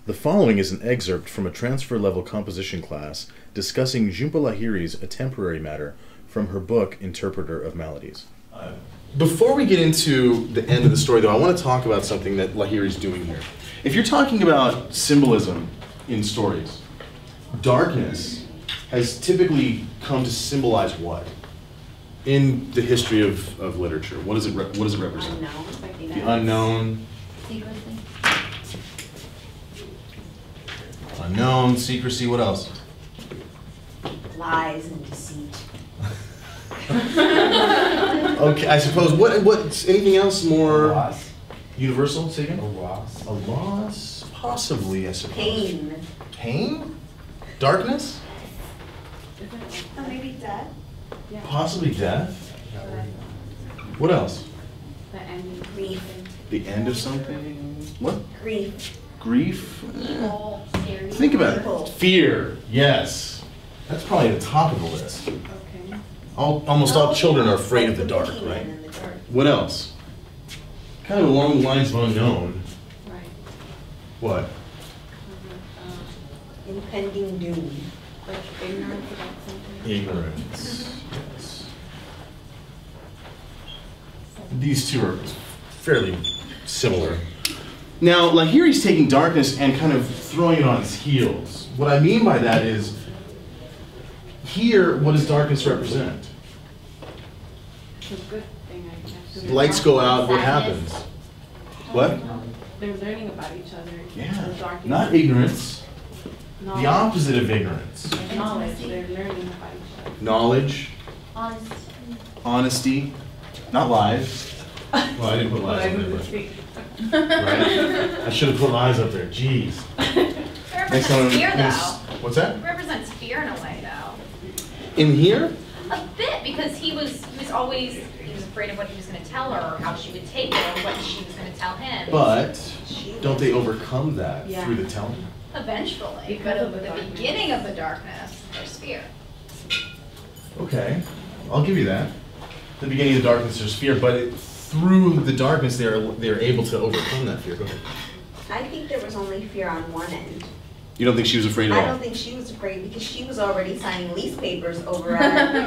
The following is an excerpt from a transfer-level composition class discussing Jhumpa Lahiri's A Temporary Matter from her book, Interpreter of Maladies. Before we get into the end of the story, though, I want to talk about something that Lahiri's doing here. If you're talking about symbolism in stories, darkness has typically come to symbolize what? In the history of literature, what does it represent? Unknown. The unknown. Secrecy. Unknown, secrecy, what else? Lies and deceit. Okay, I suppose, what's anything else more Loss. universal? Say again? A loss. A loss? Possibly, I suppose. Pain. Pain? Darkness? Or maybe death. Possibly death? What else? The end. Grief. The end of something? What? Grief. Grief? Evil, scary. Think about Evil. it. Fear, yes. That's probably at the top of the list. Okay. Almost all children are afraid of the dark, Boogeyman right? in the dark. What else? Kind of along the lines of unknown. Right. What? Impending doom. Like ignorance about something. Ignorance. Yes. These two are fairly similar. Now, Lahiri's taking darkness and kind of throwing it on its heels. What I mean by that is, here, what does darkness represent? It's a good thing, I guess. Lights go out, what Sadness. happens? What? They're learning about each other. Yeah, The darkness. not ignorance. Knowledge. The opposite of ignorance. Knowledge. They're learning about each other. Knowledge, Honesty. honesty, not lies. Well, I didn't put lies up there, but, right? I should have put lies up there, jeez. It Next time, represents fear, though. what's that? It represents fear in a way, though. In here? A bit, because he was afraid of what he was going to tell her, or how she would take it, or what she was going to tell him. But don't they overcome that Yeah. through the telling? Eventually, Because but of at the the darkness. beginning of the darkness, there's fear. Okay, I'll give you that. The beginning of the darkness, there's fear, but through the darkness, they're able to overcome that fear. Go ahead. I think there was only fear on one end. You don't think she was afraid at all? I don't think she was afraid because she was already signing lease papers over at the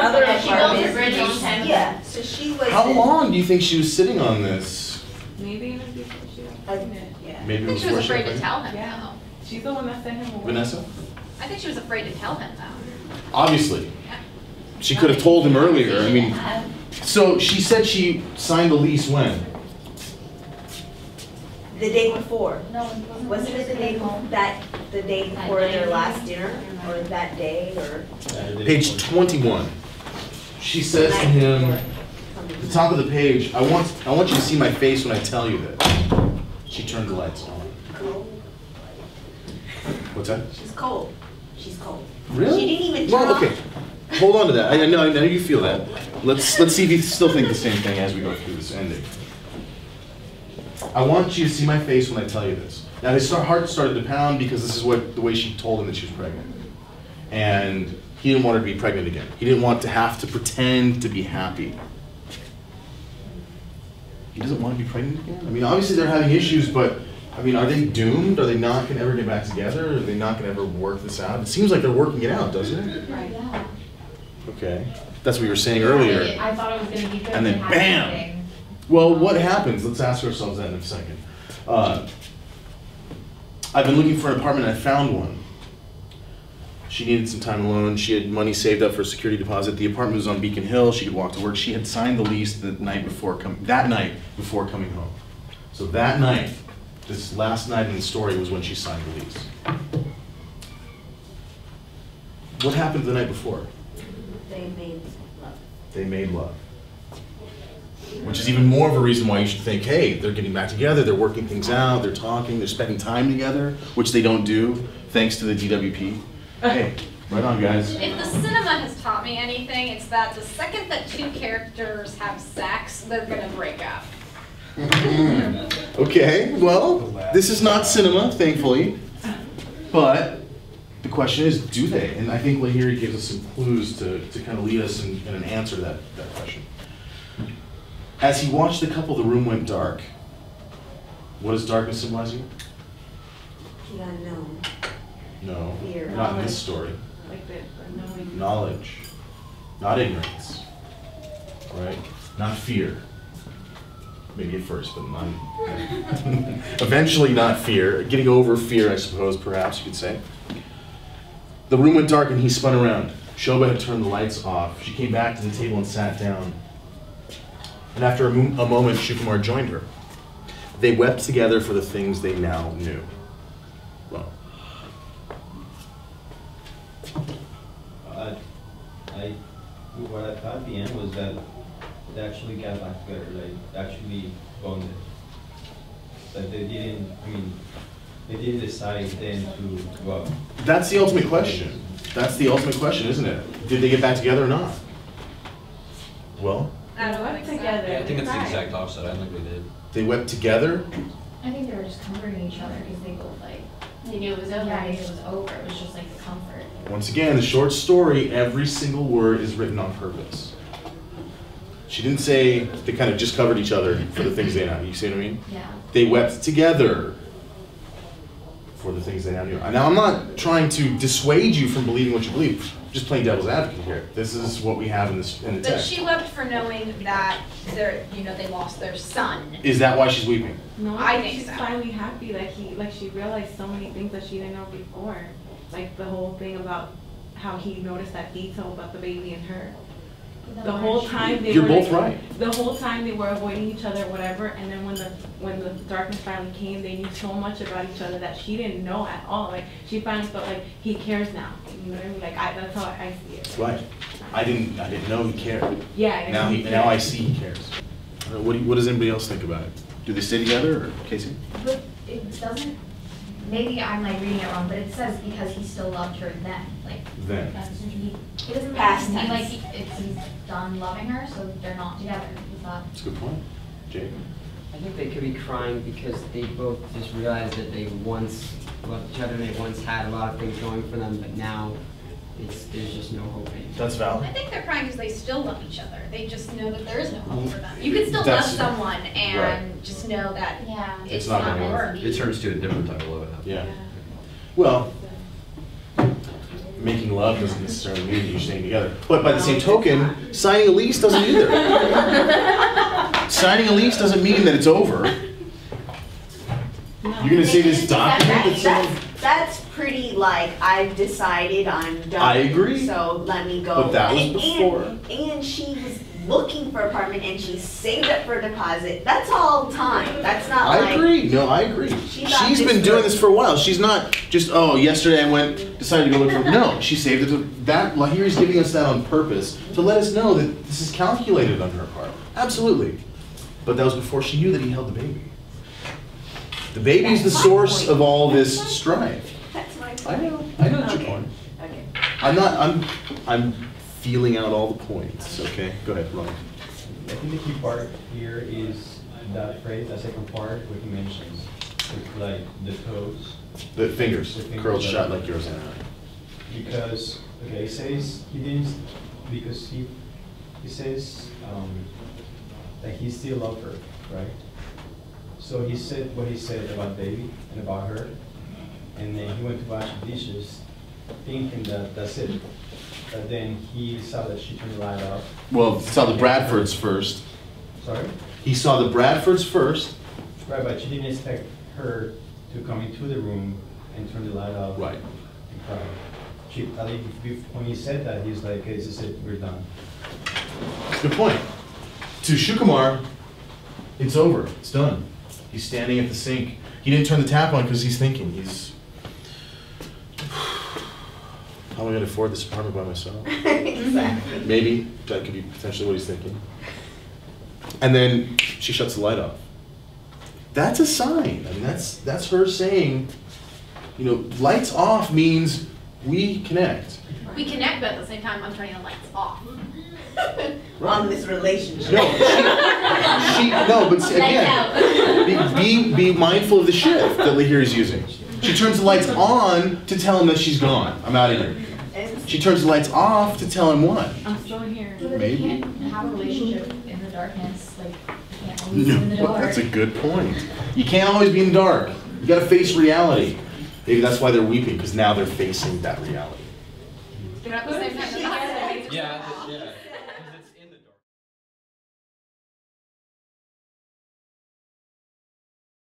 other Yeah, she built a apartment. bridge on him. Yeah, so she was. How long do you think she was sitting on this? Maybe even before she was I- pregnant. Yeah. Maybe I think she was before afraid to was tell him, Yeah. though. She's the one that sent him away. Vanessa? I think she was afraid to tell him, though. Obviously. Yeah. She could have told him earlier. I mean, so she said she signed the lease when? The day before. No, Wasn't it the day the day before their last dinner, or that day, or? Page 21. She says to him, at the top of the page, I want you to see my face when I tell you this. She turned the lights on. What's that? She's cold. She's cold. Really? She didn't even turn Well, off. okay. Hold on to that. I know you feel that. Let's see if you still think the same thing as we go through this ending. I want you to see my face when I tell you this. Now his heart started to pound because this is the way she told him that she was pregnant. And he didn't want her to be pregnant again. He didn't want to have to pretend to be happy. He doesn't want to be pregnant again? I mean, obviously they're having issues, but I mean, are they doomed? Are they not going to ever get back together? Are they not going to ever work this out? It seems like they're working it out, doesn't it? Right. Okay. That's what you were saying earlier. I thought it was going to be good. And then to have bam! something. Well, what happens? Let's ask ourselves that in a second. I've been looking for an apartment and I found one. She needed some time alone. She had money saved up for a security deposit. The apartment was on Beacon Hill. She could walk to work. She had signed the lease that night before coming home. So that night, this last night in the story was when she signed the lease. What happened the night before? They made love. They made love. Which is even more of a reason why you should think, hey, they're getting back together, they're working things out, they're talking, they're spending time together, which they don't do, thanks to the DWP. Hey, right on, guys. If the cinema has taught me anything, it's that the second that two characters have sex, they're going to break up. Okay, well, this is not cinema, thankfully, but the question is, do they? And I think Lahiri gives us some clues to kind of lead us in an answer to that question. As he watched the couple, the room went dark. What does darkness symbolize here? The unknown. No, Fear. not in this story. Like the knowing. Knowledge, not ignorance, right? Not fear. Maybe at first, but not. Eventually, not fear. Getting over fear, I suppose, perhaps you could say. The room went dark and he spun around. Shoba had turned the lights off. She came back to the table and sat down. And after a moment, Shukumar joined her. They wept together for the things they now knew. Well. What I thought at the end was that they actually got back together, like actually bonded. That they didn't decide then to go up. That's the ultimate question. That's the ultimate question, isn't it? Did they get back together or not? Well? They wept together. Yeah, I think it's the Right. exact opposite. I don't think they did. They wept together? I think they were just comforting each other because they both They knew it was over. yeah, they knew it was over. It was just like the comfort. Once again, the short story, every single word is written on purpose. She didn't say they kind of just covered each other for the things they know. You see what I mean? Yeah. They wept together for the things they now knew. Now, I'm not trying to dissuade you from believing what you believe. I'm just playing devil's advocate here. This is what we have in the But text. she wept for knowing that they lost their son. Is that why she's weeping? No, I think she's so. finally happy that she realized so many things that she didn't know before. Like the whole thing about how he noticed that detail about the baby and her. The whole time they You're were both like, right. The whole time they were avoiding each other, whatever. And then when the darkness finally came, they knew so much about each other that she didn't know at all. Like she finally felt like he cares now. You know what I mean? Like that's how I see it. Right. I didn't know he cared. Yeah. Now I see he cares. What does anybody else think about it? Do they stay together, or Casey? But it doesn't, maybe I'm like reading it wrong, but it says because he still loved her then. Like, Then. it doesn't Past mean tense. like he's done loving her, so they're not together. Is that? That's a good point. Jake? I think they could be crying because they both just realized that they once loved each other, they once had a lot of things going for them, but now there's just no hope anymore. That's valid. I think they're crying because they still love each other. They just know that there is no hope for them. You can still love That's- someone and right. just know that Yeah. it's not not gonna gonna work. It turns to a different type of love. Yeah. Well, making love doesn't necessarily mean that you're staying together. But by the same token, signing a lease doesn't either. Signing a lease doesn't mean that it's over. You're gonna say this document That's pretty like, I've decided I'm done. I agree. So let me go. But that was And- before. And she was looking for an apartment and she saved up for a deposit. That's all time. That's not like. I agree. No, I agree. She thought She's this been doing was- this for a while. She's not just, oh, yesterday I decided to go look for. No, she saved it. That Lahiri's giving us that on purpose to let us know that this is calculated on her part. Absolutely. But that was before she knew that he held the baby. The baby is the That's my source point. of all this strife. That's my point. I know what Okay. your point. Okay. I'm feeling out all the points. Okay, go ahead, Ron. I think the key part here is that phrase, that second part, where he mentions, like, the toes. The fingers The fingers curled are- shut like yours. Because, okay, he says he didn't, because he says that he still loved her, right? So he said what he said about baby and about her, and then he went to wash the dishes, thinking that that's it. But then he saw that she turned the light off. Well, saw the Bradfords first. Sorry? He saw the Bradfords first. Right, but she didn't expect her to come into the room and turn the light off. Right. And cry. I think when he said that, he was like, okay, this is it, we're done. Good point. To Shukumar, it's over. It's done. He's standing at the sink. He didn't turn the tap on because he's thinking. How am I going to afford this apartment by myself? Exactly. Maybe. That could be potentially what he's thinking. And then she shuts the light off. That's a sign. I mean, that's her saying, you know, lights off means we connect. We connect, but at the same time, I'm turning the lights off. On this relationship. No, no, but again, be mindful of the shift that Lahiri's using. She turns the lights on to tell him that she's gone. I'm out of here. She turns the lights off to tell him what? I'm still here. Yeah, but Maybe. they can't have a relationship in the darkness. Like, you can't always be in the No, dark. that's a good point. You can't always be in the dark. You gotta face reality. Maybe that's why they're weeping, because now they're facing that reality. But at the same time, She that's has not- it. Yeah, yeah.